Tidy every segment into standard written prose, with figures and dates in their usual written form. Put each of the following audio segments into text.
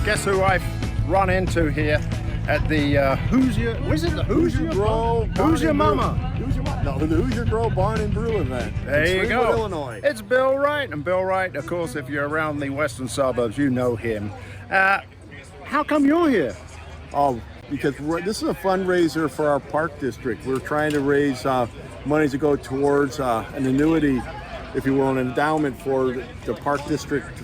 guess who I've run into here at the Hoosier, was it the Hoosier Grow? Hoosier Mama. No, the Hoosier Grow Barn and Brew event. There you Streamwood, go. Illinois. It's Bill Wright, and Bill Wright, of course, if you're around the western suburbs, you know him. How come you're here? Oh, because this is a fundraiser for our park district. We're trying to raise money to go towards an annuity, if you will, an endowment for the park district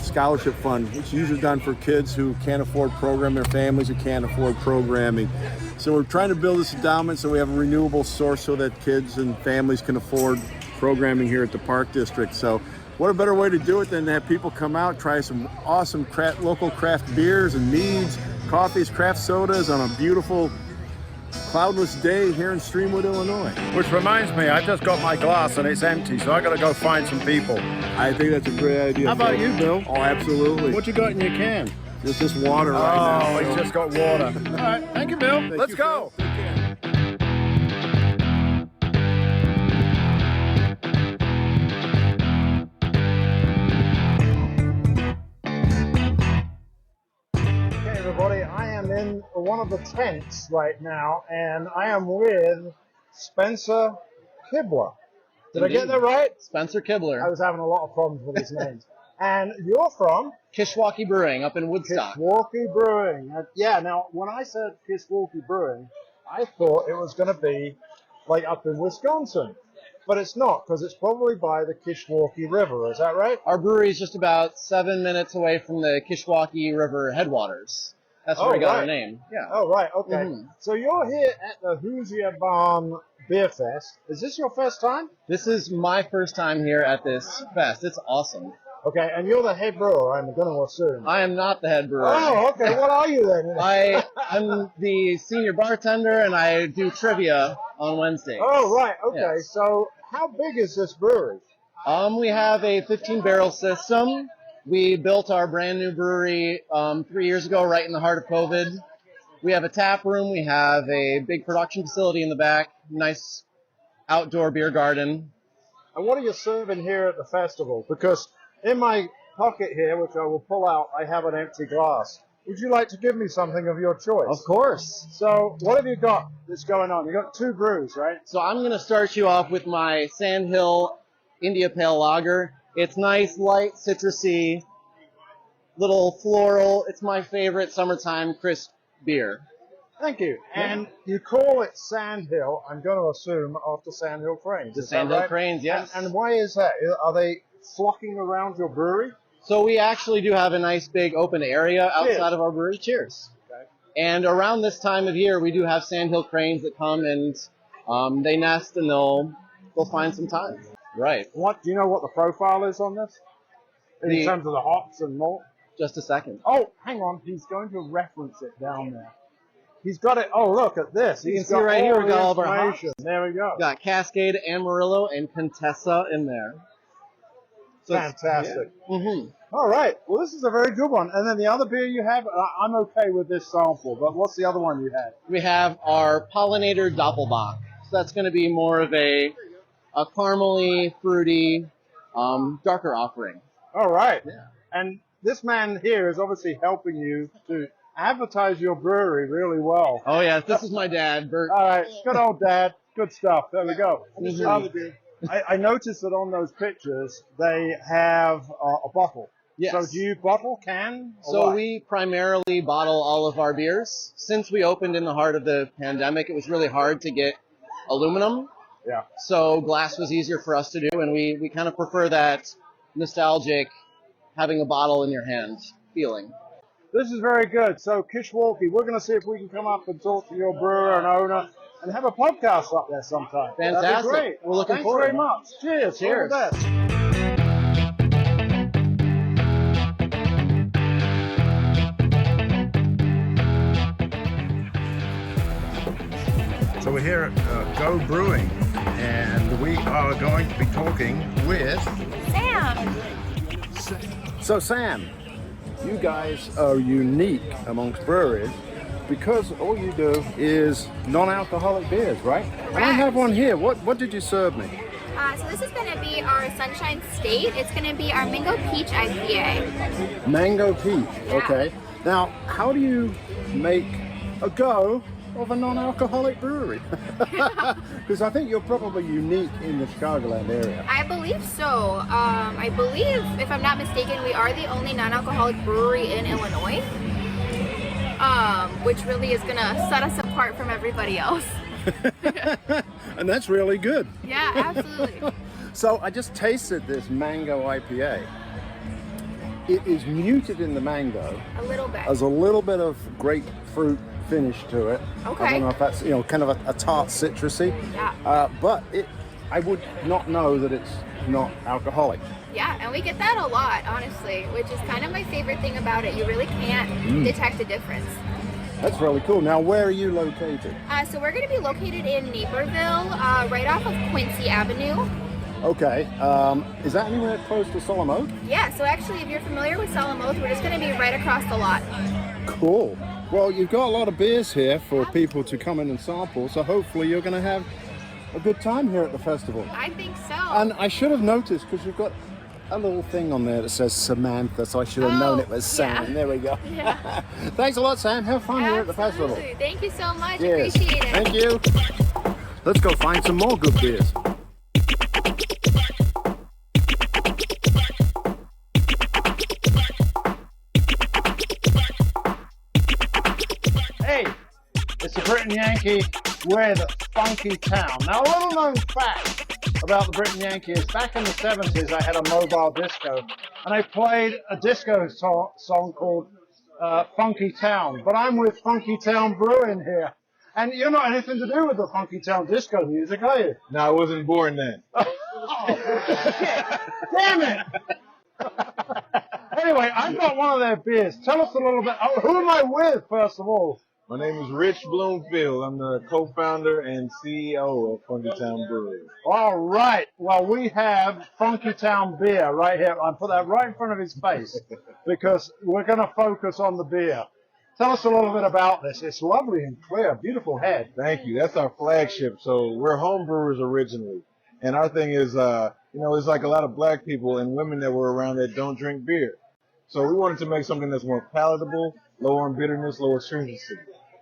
scholarship fund, which is usually done for kids who can't afford programming, their families who can't afford programming. So we're trying to build this endowment so we have a renewable source so that kids and families can afford programming here at the park district. So what a better way to do it than to have people come out, try some awesome local craft beers and meads, coffees, craft sodas on a beautiful cloudless day here in Streamwood, Illinois. Which reminds me, I just got my glass and it's empty, so I got to go find some people. I think that's a great idea. How about you, Bill? Oh, absolutely. What you got in your can? It's just water right now. Oh, he's just got water. All right, thank you, Bill. Let's go. Take care. Okay, everybody, I am in one of the tents right now, and I am with Spencer Kibler. Did I get that right? Spencer I Kibler, was having a lot of problems with his names. And you're from Kishwaukee Brewing up in Woodstock. Kishwaukee Brewing. Yeah, now, when I said Kishwaukee Brewing, I thought it was going to be like up in Wisconsin. But it's not, because it's probably by the Kishwaukee River. Is that right? Our brewery is just about 7 minutes away from the Kishwaukee River headwaters. That's where we got our name. Yeah. Oh, right, okay. Mhm. So you're here at the Hoosier Barn Beer Fest. Is this your first time? This is my first time here at this fest. It's awesome. Okay, and you're the head brewer, I'm going to assume. I am not the head brewer. Oh, okay. What are you then? I'm the senior bartender, and I do trivia on Wednesdays. Oh, right. Okay. Yes. So how big is this brewery? We have a 15-barrel system. We built our brand new brewery 3 years ago, right in the heart of COVID. We have a tap room. We have a big production facility in the back. Nice outdoor beer garden. And what are you serving here at the festival? Because in my pocket here, which I will pull out, I have an empty glass. Would you like to give me something of your choice? Of course. So what have you got that's going on? You got two brews, right? So I'm going to start you off with my Sandhill India Pale Lager. It's nice, light, citrusy, little floral. It's my favorite summertime crisp beer. Thank you. And you call it Sandhill, I'm going to assume, after Sandhill Cranes. The Is that Sandhill right? Cranes, yes. And why is that? Are they flocking around your brewery? So we actually do have a nice big open area outside of our brewery. Cheers. Okay. And around this time of year, we do have Sandhill Cranes that come and they nest and they'll find some time. Right. What do you know what the profile is on this? In terms of the hops and malt? Just a second. Oh, hang on. He's going to reference it down there. He's got it. Oh, look at this. You He's can see right here we got all of our hops. information. There we go. Got Cascade, Amarillo, and Contessa in there. So Fantastic. Mm-hmm. All right. Well, this is a very good one. And then the other beer you have, I'm okay with this sample, but what's the other one you had? We have our Pollinator Doppelbock. So that's going to be more of a caramely, fruity, darker offering. All right. Yeah. And this man here is obviously helping you to advertise your brewery really well. Oh, yeah. This is my dad, Bert. All right. Good old dad. Good stuff. There we go. Mhm. I noticed that on those pictures, they have a bottle. Yes. So do you bottle, can? or So what? we primarily bottle all of our beers. Since we opened in the heart of the pandemic, it was really hard to get aluminum. Yeah. So glass was easier for us to do, and we kind of prefer that nostalgic, having a bottle in your hand feeling. This is very good. So Kishwaukee, we're going to see if we can come up and talk to your brewer and owner and have a podcast up there sometime. Fantastic. That'd be great. We're looking Thanks forward. very much. Cheers. Cheers. All the best. So we're here at Go Brewing, and we are going to be talking with Sam. So Sam, you guys are unique amongst breweries because all you do is non-alcoholic beers, right? And I have one here. What did you serve me? So this is going to be our Sunshine State. It's going to be our Mango Peach IPA. Mango Peach, okay. Now, how do you make a go of a non-alcoholic brewery? Because I think you're probably unique in the Chicagoland area. I believe so. I believe, if I'm not mistaken, we are the only non-alcoholic brewery in Illinois, which really is going to set us apart from everybody else. And that's really good. Yeah, absolutely. So I just tasted this mango IPA. It is muted in the mango. A little bit. There's a little bit of grapefruit finish to it. Okay. I don't know if that's, kind of a tart citrusy. Yeah. But I would not know that it's not alcoholic. Yeah, and we get that a lot, honestly, which is kind of my favorite thing about it. You really can't detect a difference. That's really cool. Now, where are you located? So we're going to be located in Naperville, right off of Quincy Avenue. Okay. Is that anywhere close to Solemn Oak? Yeah, so actually, if you're familiar with Solemn Oak, we're just going to be right across the lot. Cool. Well, you've got a lot of beers here for people to come in and sample, so hopefully you're going to have a good time here at the festival. I think so. And I should have noticed, because you've got a little thing on there that says Samantha, so I should have known it was Sam. Yeah. There we go. Yeah. Thanks a lot, Sam. Have fun here at the festival. Thank you so much. Yes. Appreciate it. Thank you. Let's go find some more good beers. Hey, it's the Brit and Yankee with Funkytown. Now, a little known fact about the Brit and Yankee is back in the 70s, I had a mobile disco, and I played a disco song called Funkytown. But I'm with Funkytown Brewing here. And you're not anything to do with the Funkytown disco music, are you? No, I wasn't born then. Damn it! Anyway, I've got one of their beers. Tell us a little bit. Oh, who am I with, first of all? My name is Rich Bloomfield. I'm the co-founder and CEO of Funkytown Brewing. All right. Well, we have Funkytown beer right here. I'll put that right in front of his face because we're going to focus on the beer. Tell us a little bit about this. It's lovely and clear, beautiful head. Thank you. That's our flagship. So we're home brewers originally. And our thing is, it's like a lot of black people and women that were around that don't drink beer. So we wanted to make something that's more palatable, lower in bitterness, lower stringency.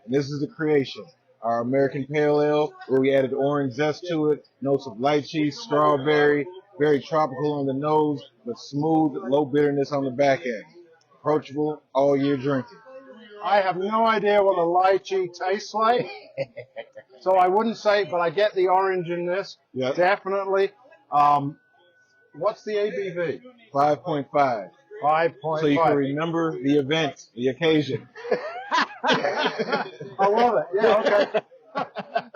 And this is the creation. Our American Pale Ale, where we added orange zest to it, notes of lychee, strawberry, very tropical on the nose, but smooth, low bitterness on the back end. Approachable, all year drinking. I have no idea what a lychee tastes like, so I wouldn't say, but I get the orange in this, Yep. definitely. What's the ABV? 5.5. 5.5. So you can remember the event, the occasion. I love it. Yeah, okay.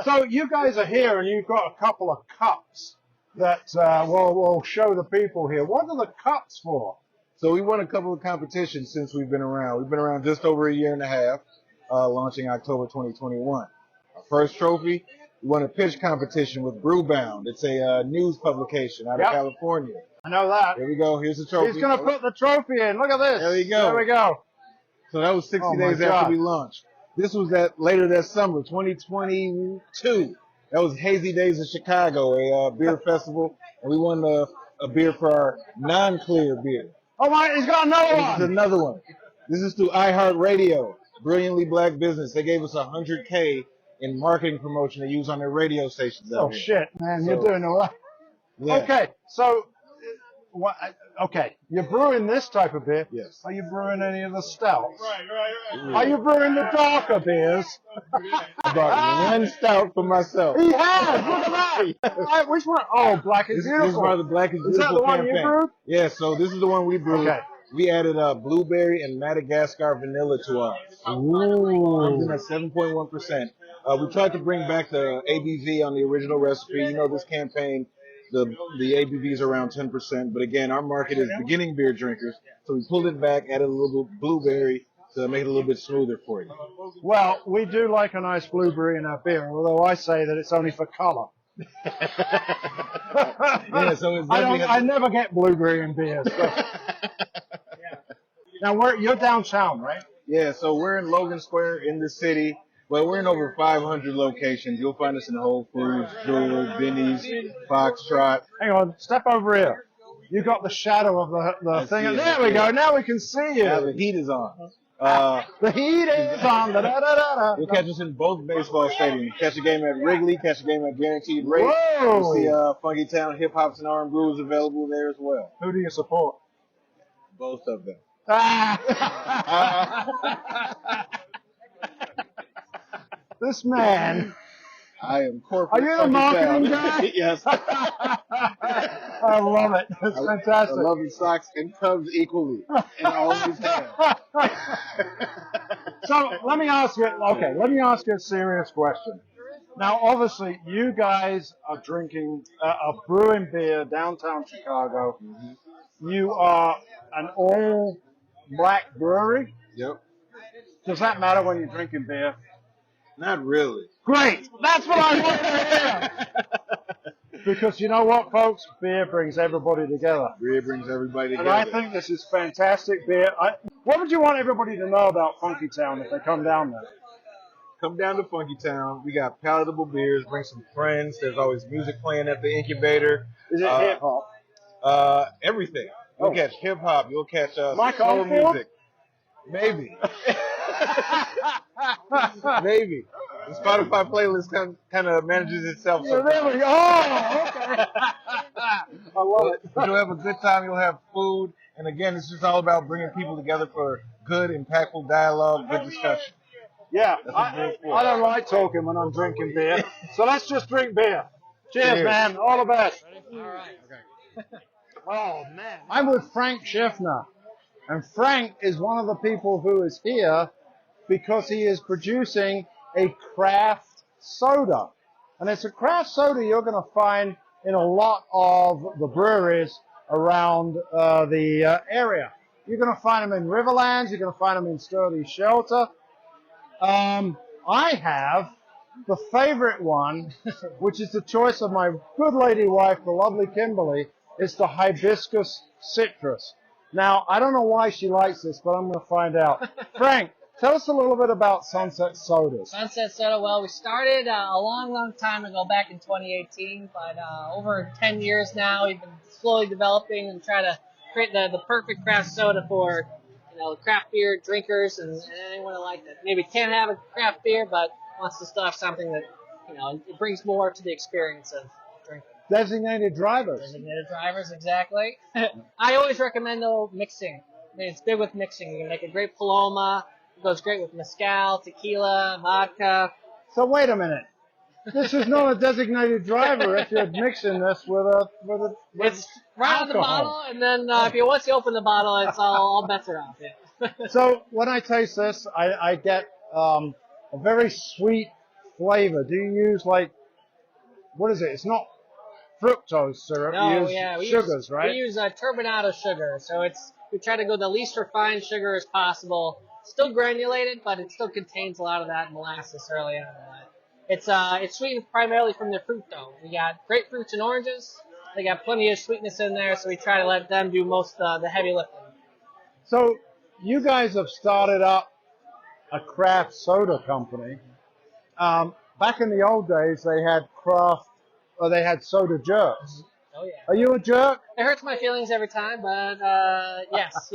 So you guys are here, and you've got a couple of cups that we'll show the people here. What are the cups for? So we won a couple of competitions since we've been around. We've been around just over a year and a half, launching October 2021. Our first trophy, we won a pitch competition with Brewbound. It's a news publication out of California. I know that. There we go. Here's the trophy. He's going to put the trophy in. Look at this. There we go. There we go. So that was 60 days after we launched. This was later that summer, 2022. That was Hazy Days of Chicago, a beer festival, and we won a beer for our non-clear beer. Oh my, he's got another This one. is another one. This is through iHeartRadio, Brilliantly Black Business. They gave us $100K in marketing promotion to use on their radio stations. Oh shit, man, you're doing all right. Yeah. Okay, so you're brewing this type of beer. Yes. Are you brewing any of the stouts? Right. Are you brewing the darker beers? I brought one stout for myself. He has. Look at that. Which one? Oh, Black is Beautiful. This is part of the Black is Beautiful Is that the one campaign. you brewed? Yeah, so this is the one we brewed. Okay. We added blueberry and Madagascar vanilla to ours. Comes in at 7.1%. We tried to bring back the ABV on the original recipe. You know, this campaign, the ABV is around 10%. But again, our market is beginning beer drinkers. So we pulled it back, added a little blueberry to make it a little bit smoother for you. Well, we do like a nice blueberry in our beer, although I say that it's only for color. Yeah, so it's I never get blueberry in beer. So. Now, you're downtown, right? Yeah, so we're in Logan Square in the city. But we're in over 500 locations. You'll find us in Whole Foods, Jewel, Benny's, Foxtrot. Hang on, step over here. You got the shadow of the thing. see it, There we go. Now we can see you. Yeah, the heat is on. The heat is on. Da-da-da-da-da. You'll catch us in both baseball stadiums. Catch a game at Wrigley, catch a game at Guaranteed Rate. Whoa! You'll see Funkytown Hip Hops and R&B Brewers available there as well. Who do you support? Both of them. This man. I am corporate. Are you the marketing guy? Yes. I love it. It's fantastic. I love your socks and Cubs equally. And always have. So let me ask you. Okay, let me ask you a serious question. Now, obviously, you guys are drinking, are brewing beer downtown Chicago. Mm-hmm. You are an all-black brewery. Yep. Does that matter when you're drinking beer? Not really. Great. That's what I want to hear. Because you know what, folks? Beer brings everybody together. Beer brings everybody And together. I think this is fantastic beer. What would you want everybody to know about Funkytown if they come down there? Come down to Funkytown. We got palatable beers. Bring some friends. There's always music playing at the incubator. Is it hip hop? Everything. You'll catch hip hop. You'll catch Mike soul Oldfield? music. Maybe. Maybe. The Spotify playlist kind of manages itself. Yeah, there we go. Oh, okay. I love it. But you'll have a good time. You'll have food. And again, it's just all about bringing people together for good, impactful dialogue, good discussion. Yeah, That's what beer's for. I don't like talking when I'm drinking beer. So let's just drink beer. Cheers, man. All the best. All right. Oh, man. I'm with Frank Schiffner. And Frank is one of the people who is here because he is producing a craft soda. And it's a craft soda you're going to find in a lot of the breweries around the area. You're going to find them in Riverlands. You're going to find them in Sturdy Shelter. I have the favorite one, which is the choice of my good lady wife, the lovely Kimberly. It's the hibiscus citrus. Now, I don't know why she likes this, but I'm going to find out. Frank, tell us a little bit about Sunset Sodas. Sunset Soda, well, we started a long time ago, back in 2018, but over 10 years now, we've been slowly developing and trying to create the perfect craft soda for, craft beer drinkers and anyone that like that. Maybe can't have a craft beer, but wants to still have something that, it brings more to the experience of drinking. Designated drivers. Designated drivers, exactly. I always recommend, though, mixing. I mean, it's big with mixing. You can make a great Paloma. It goes great with mezcal, tequila, vodka. So wait a minute. This is not a designated driver if you're mixing this with It's right on the bottle, and then once you open the bottle, it's all bets are off. Yeah. So when I taste this, I get a very sweet flavor. Do you use what is it? It's not fructose syrup. No, you use we sugars, right? We use turbinado sugar, so we try to go the least refined sugar as possible. Still granulated, but it still contains a lot of that molasses early on. It's sweetened primarily from the fruit, though. We got grapefruits and oranges. They got plenty of sweetness in there, so we try to let them do most of the heavy lifting. So you guys have started up a craft soda company. Back in the old days, they had soda jerks. Oh yeah. Are you a jerk? It hurts my feelings every time, but yes.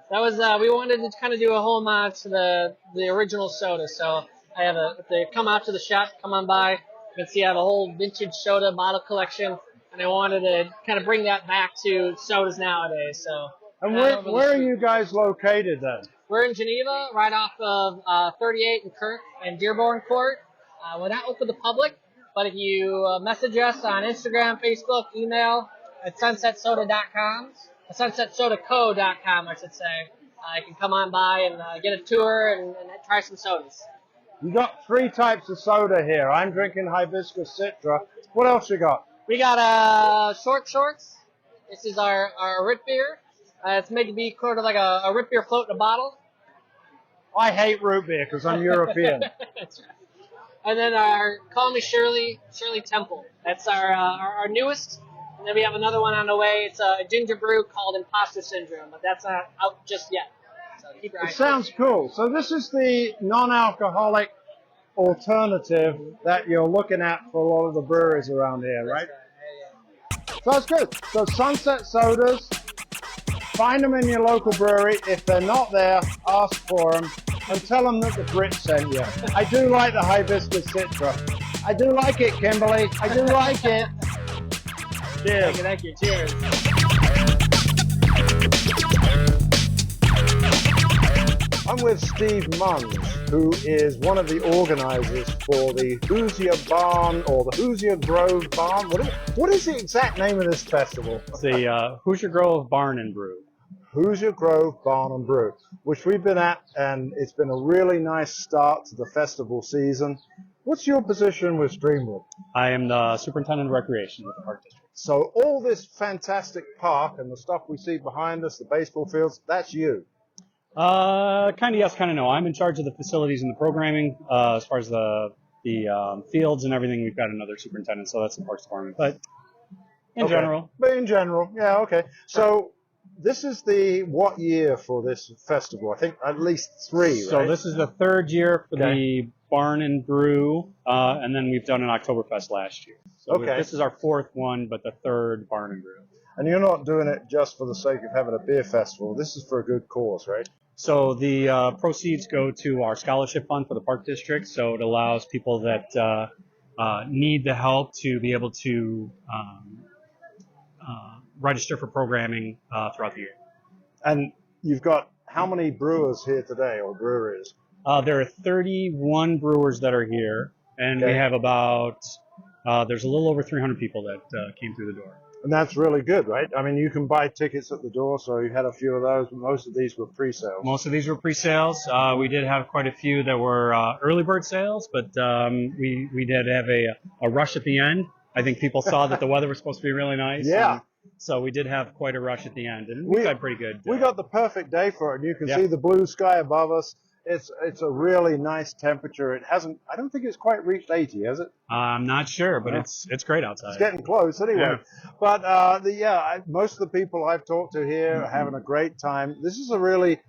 That was we wanted to kind of do a whole homage to the original soda. So I have if they come out to the shop, come on by, you can see I have a whole vintage soda bottle collection, and I wanted to kind of bring that back to sodas nowadays. So. And where are you guys located then? We're in Geneva, right off of 38 and Kirk and Dearborn Court. We're not open to the public, but if you message us on Instagram, Facebook, email at sunsetsoda.com, sunsetsodaco.com, I should say, you can come on by and get a tour and try some sodas. You got 3 types of soda here. I'm drinking hibiscus citra. What else you got? We got short shorts. This is our root beer. It's made to be sort of like a root beer float in a bottle. I hate root beer because I'm European. That's right. And then our Call Me Shirley Temple. That's our newest. And then we have another one on the way. It's a ginger brew called Imposter Syndrome, but that's not out just yet. So. keep your It eyes sounds cool. So this is the non-alcoholic alternative that you're looking at for a lot of the breweries around here, right? So that's good. So Sunset Sodas, find them in your local brewery. If they're not there, ask for them and tell them that the Brit sent you. I do like the hibiscus citra. I do like it, Kimberly. I do like it. Cheers. Thank you. Cheers. I'm with Steve Muenz, who is one of the organizers for the Hoosier Barn or the Hoosier Grove Barn. What is the exact name of this festival? It's the Hoosier Grove Barn and Brew. Hoosier Grove Barn and Brew, which we've been at, and it's been a really nice start to the festival season. What's your position with Streamwood? I am the superintendent of recreation with the Park District. So all this fantastic park and the stuff we see behind us, the baseball fields, that's you. Kind of yes, kind of no. I'm in charge of the facilities and the programming. As far as the fields and everything, we've got another superintendent, so that's the Parks Department. But in general. But in general, yeah, okay. So this is the what year for this festival? I think at least 3, right? So this is the 3rd year for the Barn and Brew, and then we've done an Oktoberfest last year. So this is our 4th one, but the 3rd Barn and Brew. And you're not doing it just for the sake of having a beer festival. This is for a good cause, right? So the proceeds go to our scholarship fund for the Park District. So it allows people that need the help to be able to register for programming throughout the year. And you've got how many brewers here today, or breweries? There are 31 brewers that are here, and we have about, there's a little over 300 people that came through the door. And that's really good, right? I mean, you can buy tickets at the door, so you had a few of those, but most of these were pre-sales. Most of these were pre-sales. We did have quite a few that were early bird sales, but we did have a rush at the end. I think people saw that the weather was supposed to be really nice. Yeah. So we did have quite a rush at the end, and we got pretty good. We got the perfect day for it, and you can see the blue sky above us. It's a really nice temperature. It hasn't. I don't think it's quite reached 80, has it? I'm not sure, but it's great outside. It's getting close anyway. Yeah. But most of the people I've talked to here are having a great time. This is a really,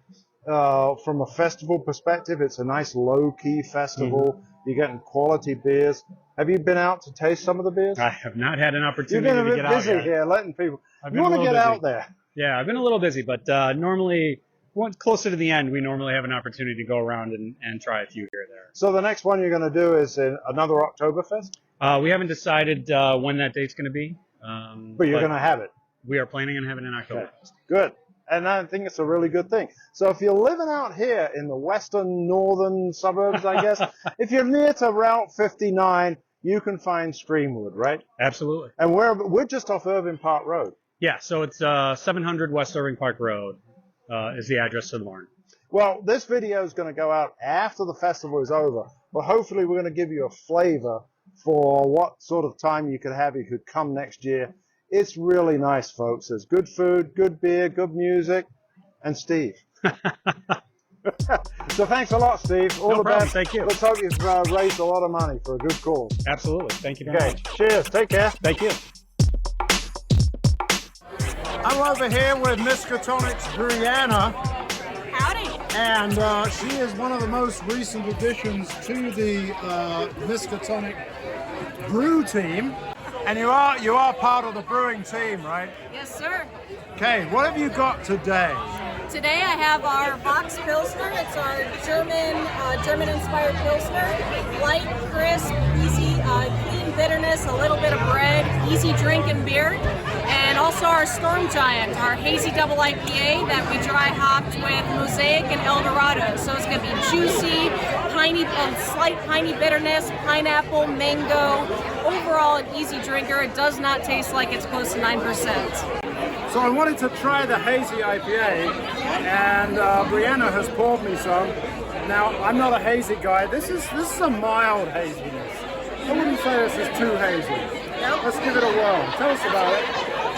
from a festival perspective, it's a nice low-key festival. You're getting quality beers. Have you been out to taste some of the beers? I have not had an opportunity to get out. You've been a bit busy here, letting people. You want to get out there? Yeah, I've been a little busy, but normally. Closer to the end, we normally have an opportunity to go around and try a few here or there. So the next one you're going to do is in another Oktoberfest? We haven't decided when that date's going to be. But you're going to have it? We are planning on having an Oktoberfest. Okay. Good. And I think it's a really good thing. So if you're living out here in the western, northern suburbs, I guess, if you're near to Route 59, you can find Streamwood, right? Absolutely. And we're just off Irving Park Road. Yeah, so it's 700 West Irving Park Road. Is the address to the barn. Well, this video is going to go out after the festival is over, but hopefully we're going to give you a flavor for what sort of time you could have if you could come next year. It's really nice, folks. There's good food, good beer, good music, and Steve. So thanks a lot, Steve. All the best. Thank you. Let's hope you've raised a lot of money for a good cause. Absolutely. Thank you very much. Cheers. Take care. Thank you. I'm over here with Miskatonic's Brianna. Howdy. And she is one of the most recent additions to the Miskatonic Brew team. And you are part of the brewing team, right? Yes, sir. Okay, what have you got today? Today I have our Vox Pilsner. It's our German-inspired Pilsner. Light, crisp, easy, clean bitterness, a little bit of bread, easy drinking beer. And also our Storm Giant, our hazy double IPA that we dry hopped with Mosaic and Eldorado. So it's going to be juicy, slight piney bitterness, pineapple, mango. Overall, an easy drinker. It does not taste like it's close to 9%. So I wanted to try the hazy IPA, and Brianna has poured me some. Now, I'm not a hazy guy. This is a mild haziness. I wouldn't say this is too hazy. Nope. Let's give it a whirl. Tell us about it.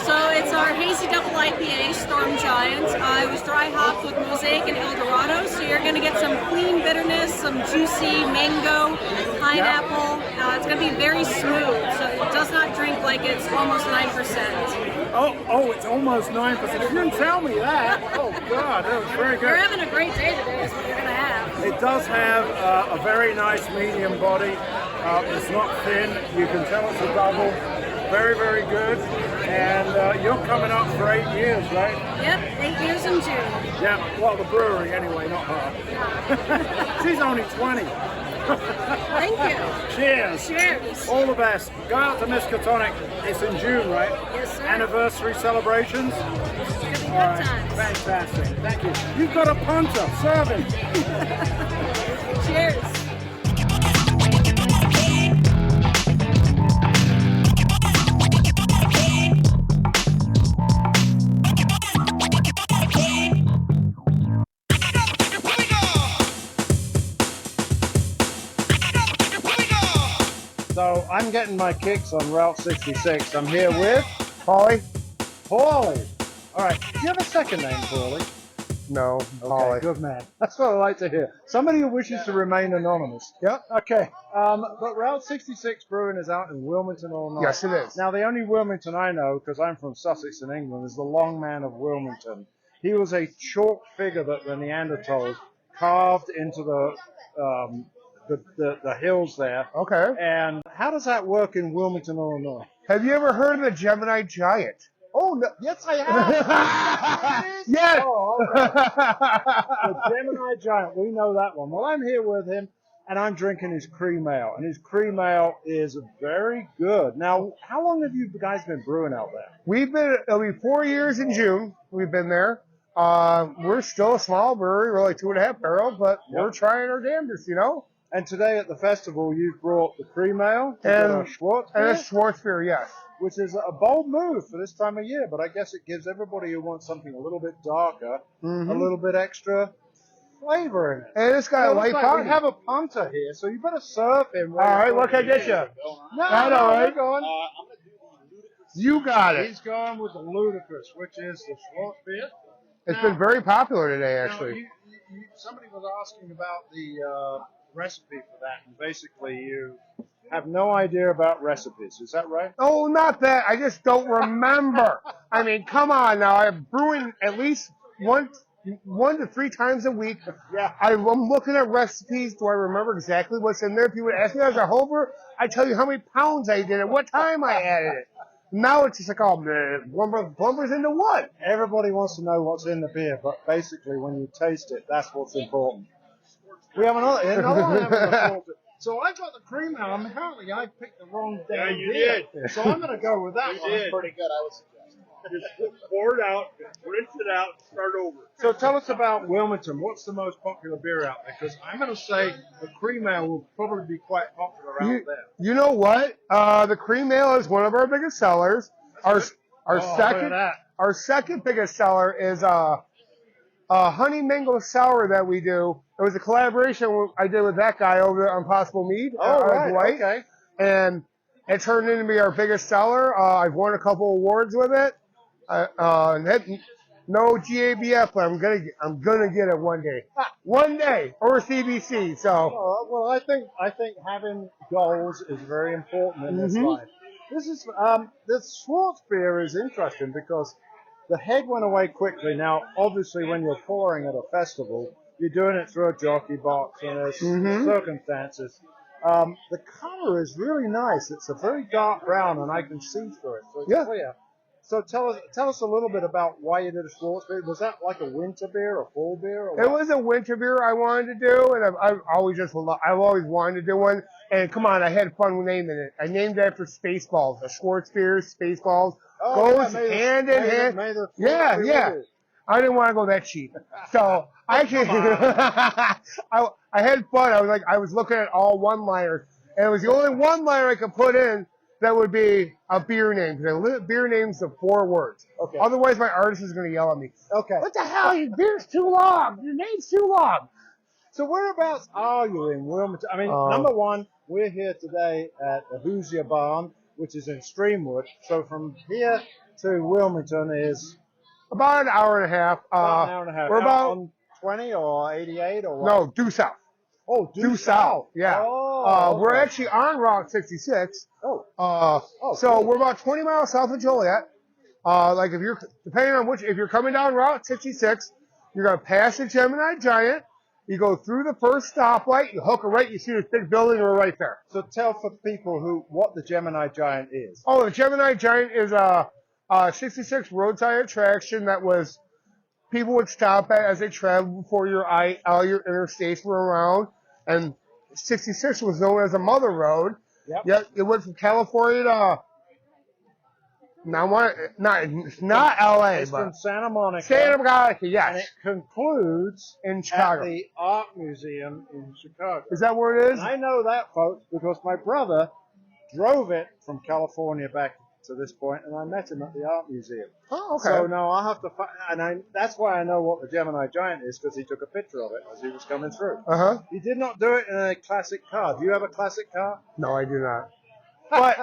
So it's our hazy double IPA, Storm Giant. It was dry hopped with Mosaic and Eldorado, so you're going to get some clean bitterness, some juicy mango, pineapple. It's going to be very smooth, so it does not drink like it's almost 9%. Oh, it's almost 9%. You didn't tell me that. Oh, God, that was very We're good. having a great day today is what you're going to have. It does have a very nice medium body. It's not thin. You can tell it's a double. Very, very good. And you're coming up for 8 years, right? Yep, 8 years in June. Yeah, well, the brewery anyway, not her. She's only 20. Thank you. Cheers. Cheers. All the best. Go out to Miskatonic. It's in June, right? Yes, sir. Anniversary celebrations. It's going to be good All right. times. Fantastic. Thank you. You've got a punter. Serve him. Cheers. So I'm getting my kicks on Route 66. I'm here with Paulie? Paulie. All right. Do you have a second name, Paulie? No, Okay, Paulie. good man. That's what I like to hear. Somebody who wishes to remain anonymous. Yep. Okay. But Route 66 Brewing is out in Wilmington, Illinois. Yes, it is. Now, the only Wilmington I know, because I'm from Sussex in England, is the Long Man of Wilmington. He was a chalk figure that the Neanderthals carved into the hills there. Okay. And how does that work in Wilmington, Illinois? Have you ever heard of the Gemini Giant? Oh, no, yes, I have. Yes. Oh, okay. The Gemini Giant, we know that one. Well, I'm here with him, and I'm drinking his cream ale, and his cream ale is very good. Now, how long have you guys been brewing out there? It'll be 4 years in June. We've been there. We're still a small brewery. We're only 2.5 barrels, but we're trying our damnedest, you know? And today at the festival, you brought the cream ale And a Schwartz a beer, Schwarzbier, yes. which is a bold move for this time of year, but I guess it gives everybody who wants something a little bit darker, a little bit extra flavor in it. And it's got a light body. We have a punter here, so you better serve him. All right, what can I get you? No, I know, right? you're going. You got it. He's going with the Ludicrous, which is the Schwartz beer. It's been very popular today, Now, actually. somebody was asking about the recipe for that, and basically you have no idea about recipes. Is that right? Oh, not that. I just don't remember. I mean, come on now. I'm brewing at least one to 3 times a week. Yeah. I'm looking at recipes. Do I remember exactly what's in there? If you would ask me as a homer, I tell you how many pounds I did and what time I added it. Now it's just like, oh man, blumber's into what? Everybody wants to know what's in the beer, but basically when you taste it, that's what's important. We have another one. So I got the cream ale, and apparently I picked the wrong damn beer. So I'm going to go with that one. It's pretty good, I would suggest. Just pour it out, rinse it out, start over. So tell us about Wilmington. What's the most popular beer out there? Because I'm going to say the cream ale will probably be quite popular out there. You know what? The cream ale is one of our biggest sellers. Our second biggest seller is a honey mango sour that we do. It was a collaboration I did with that guy over there on Possible Mead. Dwight. Okay. And it turned into be our biggest seller. I've won a couple awards with it. No GABF, but I'm gonna get it one day, or CBC. So. Well, I think having goals is very important in this life. This is this Schwartz beer is interesting because the head went away quickly. Now, obviously, when you're pouring at a festival, you're doing it through a jockey box and there's circumstances. The color is really nice. It's a very dark brown, and I can see through it, so it's clear. So tell us a little bit about why you did a Schwartz beer. Was that like a winter beer, a fall beer? Or it was a winter beer I wanted to do, and I've always wanted to do one. And come on, I had fun naming it. I named it after Spaceballs. A Schwartz beer, Spaceballs. Goes hand in hand. Yeah. I didn't want to go that cheap. So I had fun. I was looking at all one-liners, and it was the only one-liner I could put in that would be a beer name. Because beer names of 4 words. Okay. Otherwise, my artist is going to yell at me. Okay. What the hell? Your beer's too long. Your name's too long. So whereabouts are you in Wilmington? I mean, number one, we're here today at the Hoosier Barn, which is in Streamwood. So from here to Wilmington is about an hour and a half. We're about on 20 or 88 or what? No, due south. Oh, due south. Yeah. Okay. We're actually on Route 66. So we're about 20 miles south of Joliet. Like if you're, depending on if you're coming down Route 66, you're going to pass the Gemini Giant. You go through the first stoplight, you hook a right, you see this big building right there. So tell for people what the Gemini Giant is. Oh, the Gemini Giant is a 66 roadside attraction that people would stop at as they traveled before all your interstates were around. And 66 was known as a mother road. Yep. Yet it went from California to not LA, It's but from Santa Monica. Santa Monica, yes. And it concludes in Chicago. At the Art Museum in Chicago. Is that where it is? And I know that, folks, because my brother drove it from California back to this point, and I met him at the Art Museum. Oh, okay. So no, I'll have to find, that's why I know what the Gemini Giant is, because he took a picture of it as he was coming through. Uh-huh. He did not do it in a classic car. Do you have a classic car? No, I do not. But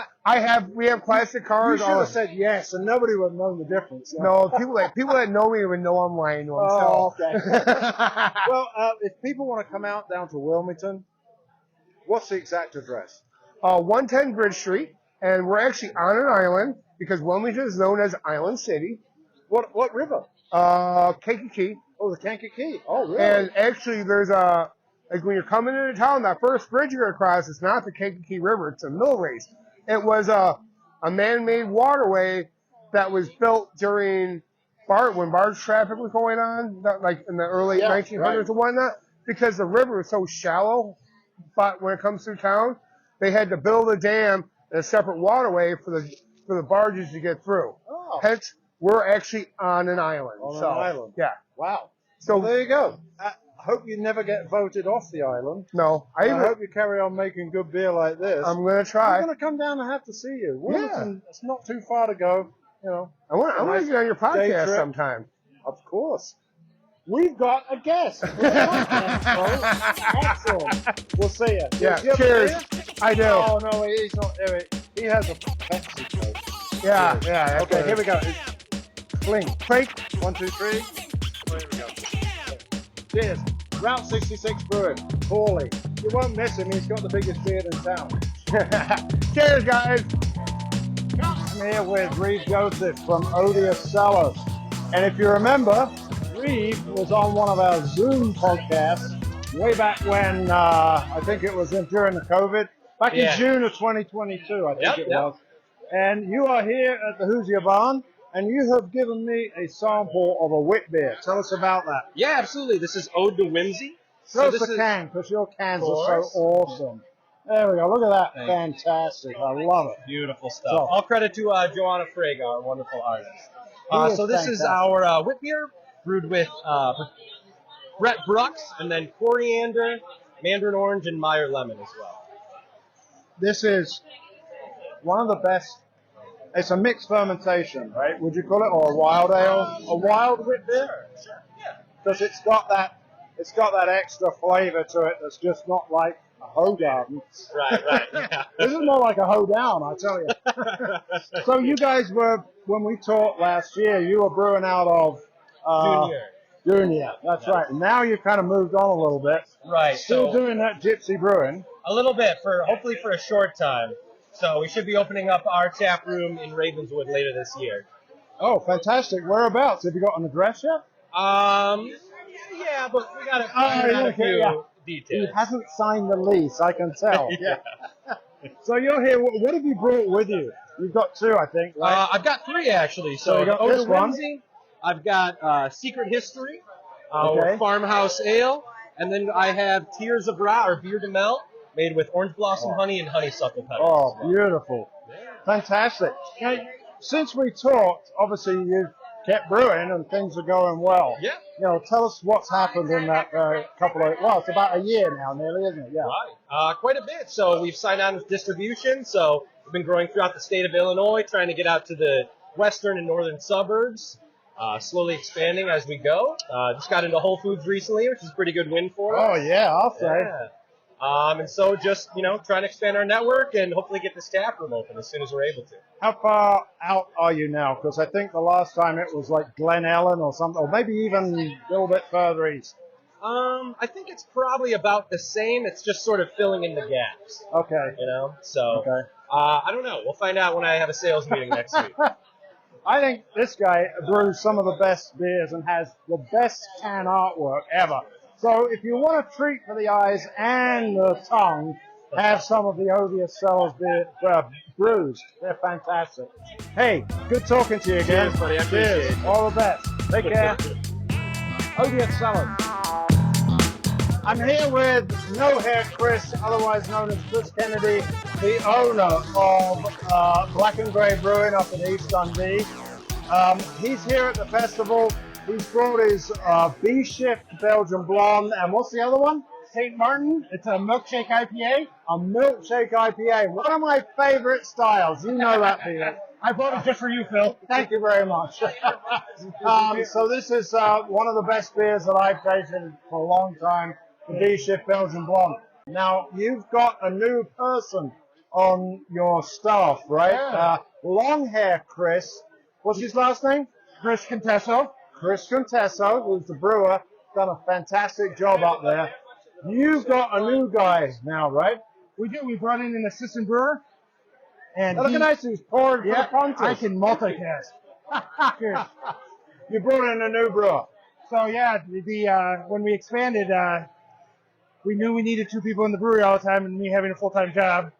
we have classic cars. You should have said yes, and nobody would have known the difference. No, people that know me would know I'm lying to them. Oh, okay. Well, if people want to come out down to Wilmington, what's the exact address? 110 Brit Street, and we're actually on an island because Wilmington is known as Island City. What river? Kankakee. Oh, the Kankakee. Oh, really? And actually, there's like when you're coming into town, that first bridge you're going to cross, it's not the Kankakee River, it's a mill race. It was a man-made waterway that was built during when barge traffic was going on, like in the early 1900s and whatnot, because the river is so shallow. But when it comes through town, they had to build a dam and a separate waterway for the barges to get through. Oh. Hence, we're actually on an island. On an island. Yeah. Wow. So well, there you go. I hope you never get voted off the island. No. I hope you carry on making good beer like this. I'm going to try. I'm going to come down and have to see you. Wilmington, it's not too far to go. You know. I want to get on your podcast sometime. Of course. We've got a guest. Excellent. We'll see you. Yeah. Do you have Cheers. a beer? I do. Oh, no, he's not. He has a Pepsi Coke. Yeah. Cheers. Yeah. Okay, here we go. Clink. Clink. 1, 2, 3. Oh, here we go. Cheers. Route 66 Brewing. Paulie. You won't miss him. He's got the biggest beard in town. Cheers, guys. I'm here with Reeve Joseph from Odious Cellars. And if you remember, Reeve was on one of our Zoom podcasts way back when, I think it was during the COVID, back in June of 2022, I think it was. And you are here at the Hoosier Barn, and you have given me a sample of a wit beer. Tell us about that. Yeah, absolutely. This is Ode to Whimsy. Show us the can, because your cans are so awesome. There we go. Look at that. Fantastic. I love it. Beautiful stuff. So, all credit to Joanna Frege, our wonderful artist. So this is our wit beer brewed with Brett Brooks, and then coriander, mandarin orange, and Meyer lemon as well. This is one of the best. It's a mixed fermentation, right? Would you call it, or a wild ale? A wild wit beer? Sure. Yeah. Because it's got that extra flavor to it that's just not like a hoedown. Right. Yeah. This is more like a hoedown, I tell you. So you guys were, when we talked last year, you were brewing out of Junior. That's right. And now you've kind of moved on a little bit. Right. Still doing that gypsy brewing. A little bit, hopefully for a short time. So we should be opening up our tap room in Ravenswood later this year. Oh, fantastic. Whereabouts? Have you got an address yet? Yeah, but we got a few details. He hasn't signed the lease, I can tell. Yeah. So you're here. What have you brought with you? You've got 2, I think, right? I've got 3, actually. So you got Ode this to one. Whimsy, I've got Secret History, Farmhouse Ale, and then I have Tears of Ra, or Beer de Melt, made with orange blossom honey and honeysuckle petals. Oh, beautiful. Fantastic. Now, since we talked, obviously you've kept brewing and things are going well. Yeah. You know, tell us what's happened in that it's about a year now nearly, isn't it? Yeah. Right. Quite a bit. So we've signed on with distribution. So we've been growing throughout the state of Illinois, trying to get out to the western and northern suburbs, slowly expanding as we go. Just got into Whole Foods recently, which is a pretty good win for us. Oh, yeah, I'll say. Yeah. And so just, trying to expand our network and hopefully get this tap room open as soon as we're able to. How far out are you now? Because I think the last time it was like Glen Ellen or something, or maybe even a little bit further east. I think it's probably about the same. It's just sort of filling in the gaps. Okay. So I don't know. We'll find out when I have a sales meeting next week. I think this guy brews some of the best beers and has the best can artwork ever. So if you want a treat for the eyes and the tongue, have some of the Odious Cellars brews. They're fantastic. Hey, good talking to you again. Cheers, buddy. I appreciate it. All the best. Take care. Odious Cellars. I'm here with No Hair Chris, otherwise known as Chris Kennedy, the owner of Black and Grey Brewing up in East Dundee. He's here at the festival. He's brought his B-Shift Belgian Blonde, and what's the other one? St. Martin. It's a milkshake IPA. A milkshake IPA, one of my favorite styles. You know that, Peter. I bought it just for you, Phil. Thank you very much. So this is one of the best beers that I've tasted for a long time, the B-Shift Belgian Blonde. Now, you've got a new person on your staff, right? Yeah. Long hair Chris. What's his last name? Chris Contesso. Chris Contesso, who's the brewer, done a fantastic job up there. You've got a new guy now, right? We do. We brought in an assistant brewer. And Look at that, he's pouring for the contest. I can multitask. Cheers. You brought in a new brewer. So yeah, when we expanded, we knew we needed 2 people in the brewery all the time, and me having a full-time job.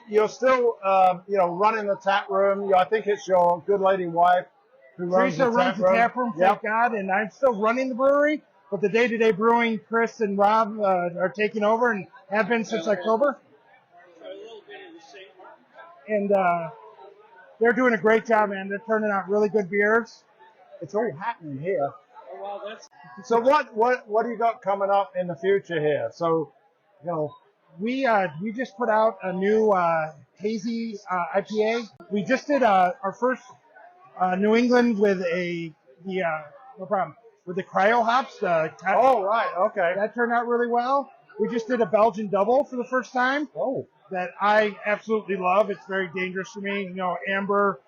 You're still, running the tap room. I think it's your good lady wife who runs Teresa runs the tap room, thank Yep. God, and I'm still running the brewery. But the day-to-day brewing, Chris and Rob are taking over and have been since October. And they're doing a great job, man. They're turning out really good beers. It's all happening here. So what do you got coming up in the future here? So, we just put out a new hazy IPA. We just did our first New England with with the cryo hops. Oh, right, okay. That turned out really well. We just did a Belgian double for the first time. Oh. That I absolutely love. It's very dangerous for me. Amber,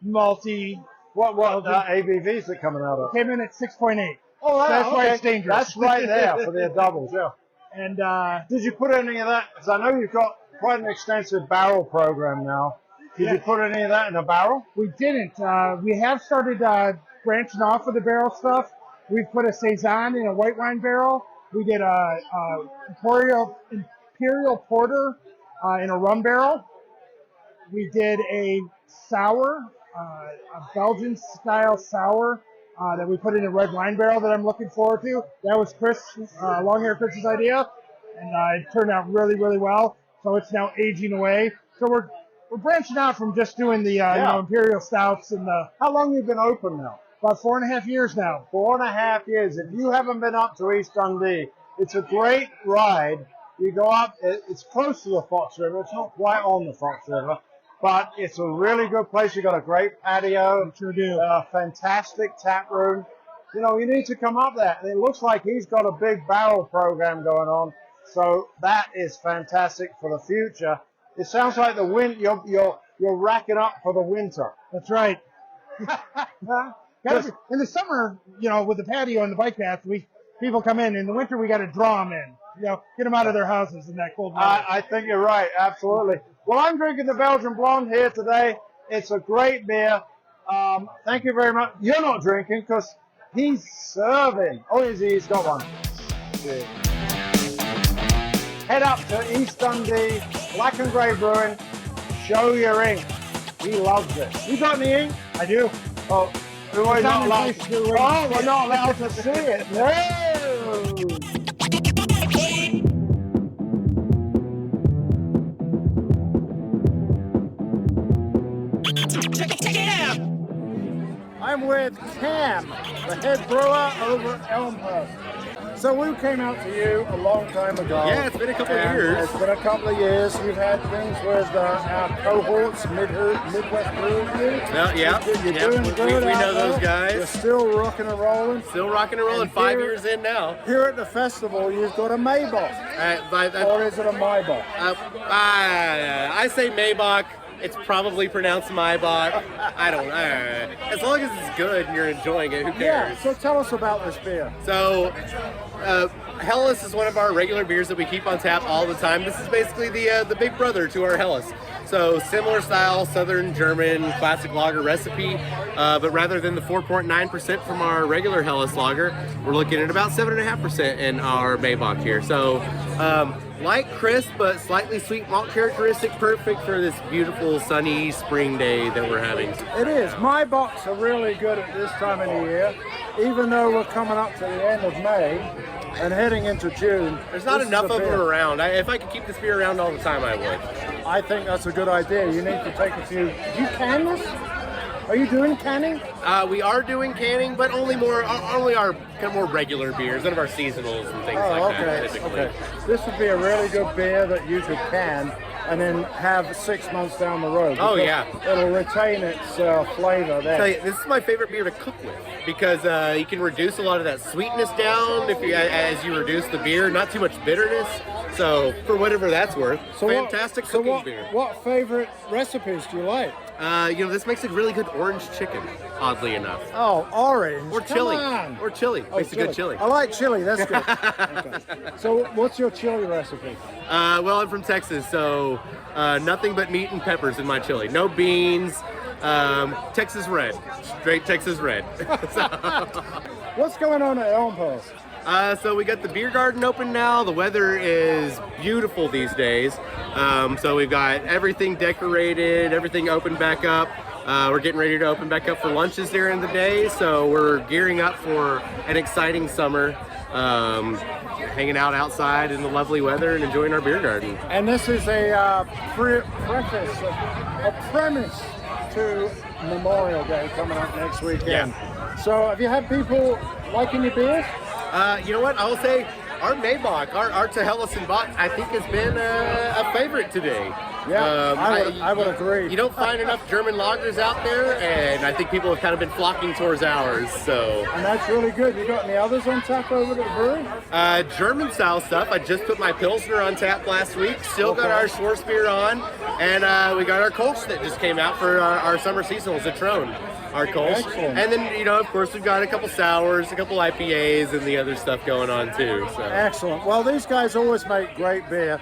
malty. What ABVs are coming out of? Came in at 6.8. Oh, right, that's why okay. it's dangerous. That's right there for the doubles, yeah. And did you put any of that? Because I know you've got quite an extensive barrel program now. Did you put any of that in a barrel? We didn't. We have started branching off of the barrel stuff. We've put a Saison in a white wine barrel. We did a Imperial Porter in a rum barrel. We did a sour, a Belgian-style sour that we put in a red wine barrel that I'm looking forward to. That was Long Hair Chris's idea, and it turned out really, really well. So it's now aging away. So we're branching out from just doing the Imperial Stouts and the... How long have you been open now? About 4.5 years now. 4.5 years. If you haven't been up to East Dundee, it's a great ride. You go up, it's close to the Fox River. It's not quite on the Fox River, but it's a really good place. You've got a great patio. Sure do. Fantastic tap room. You need to come up there. And it looks like he's got a big barrel program going on. So that is fantastic for the future. It sounds like you're racking up for the winter. That's right. In the summer, with the patio and the bike path, people come in. In the winter, we got to draw them in. Get them out of their houses in that cold weather. I think you're right, absolutely. Well, I'm drinking the Belgian Blonde here today. It's a great beer. Thank you very much. You're not drinking because he's serving. Oh, he's got one. Yeah. Head up to East Dundee, Black and Grey Brewing. Show your ink. He loves it. You got any ink? I do. Oh, we're not allowed to see it. No. I'm with Cam, the head brewer over at Elmhurst. So we came out to you a long time ago. Yeah, it's been a couple of years. It's been a couple of years. You've had things with our cohorts, Midwest Brewing. You're doing good. We know those there. guys. You're still rocking and rolling. Still rocking and rolling. And 5 years in now. Here at the festival, you've got a Maybach. Or is it a Maybach? I say Maybach. It's probably pronounced Maybach. I don't know. As long as it's good and you're enjoying it, who cares? Yeah, so tell us about this beer. So, Helles is one of our regular beers that we keep on tap all the time. This is basically the big brother to our Helles. So similar style, Southern German classic lager recipe, but rather than the 4.9% from our regular Helles lager, we're looking at about 7.5% in our Maybach here. So light, crisp, but slightly sweet malt characteristic, perfect for this beautiful sunny spring day that we're having. It is. My box are really good at this time of the year, even though we're coming up to the end of May and heading into June. There's not enough of them around. If I could keep this beer around all the time, I would. I think that's a good idea. You need to take a few. Do you can this? Are you doing canning? We are doing canning, but only our kind of more regular beers, none of our seasonals and things like that. Typically. Okay. This would be a really good beer that you could can and then have 6 months down the road. Oh yeah, it'll retain its flavor there. Tell you, this is my favorite beer to cook with because you can reduce a lot of that sweetness down as you reduce the beer. Not too much bitterness. So for whatever that's worth, fantastic cooking beer. What favorite recipes do you like? This makes a really good orange chicken, oddly enough. Oh, orange. Or chili. Come on. Or chili. Oh, Makes a good chili. I like chili. That's good. Okay. So what's your chili recipe? Well, I'm from Texas, so nothing but meat and peppers in my chili. No beans. Texas red. Straight Texas red. What's going on at Elmhurst? So we got the beer garden open now. The weather is beautiful these days. So we've got everything decorated, everything opened back up. We're getting ready to open back up for lunches during the day. So we're gearing up for an exciting summer, hanging out outside in the lovely weather and enjoying our beer garden. And this is a premise to Memorial Day coming up next weekend. Yeah. So have you had people liking your beers? You know what? I will say our Maybach, our Tehellison box, I think has been a favorite today. Yeah, I would agree. You don't find enough German lagers out there, and I think people have kind of been flocking towards ours. So. And that's really good. You got any others on tap over at the brewery? German style stuff. I just put my Pilsner on tap last week. Still got our Schwarzbier on, and we got our Kolsch that just came out for our summer seasonals, the Trone. Our Kolsch. Excellent. And then, of course, we've got a couple sours, a couple IPAs, and the other stuff going on too. So. Excellent. Well, these guys always make great beer.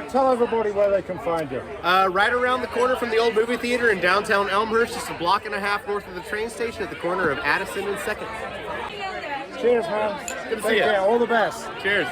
Tell everybody where they can find you. Right around the corner from the old movie theater in downtown Elmhurst, just a block and a half north of the train station at the corner of Addison and 2nd. Cheers, man. Good to see you. Take care. All the best. Cheers.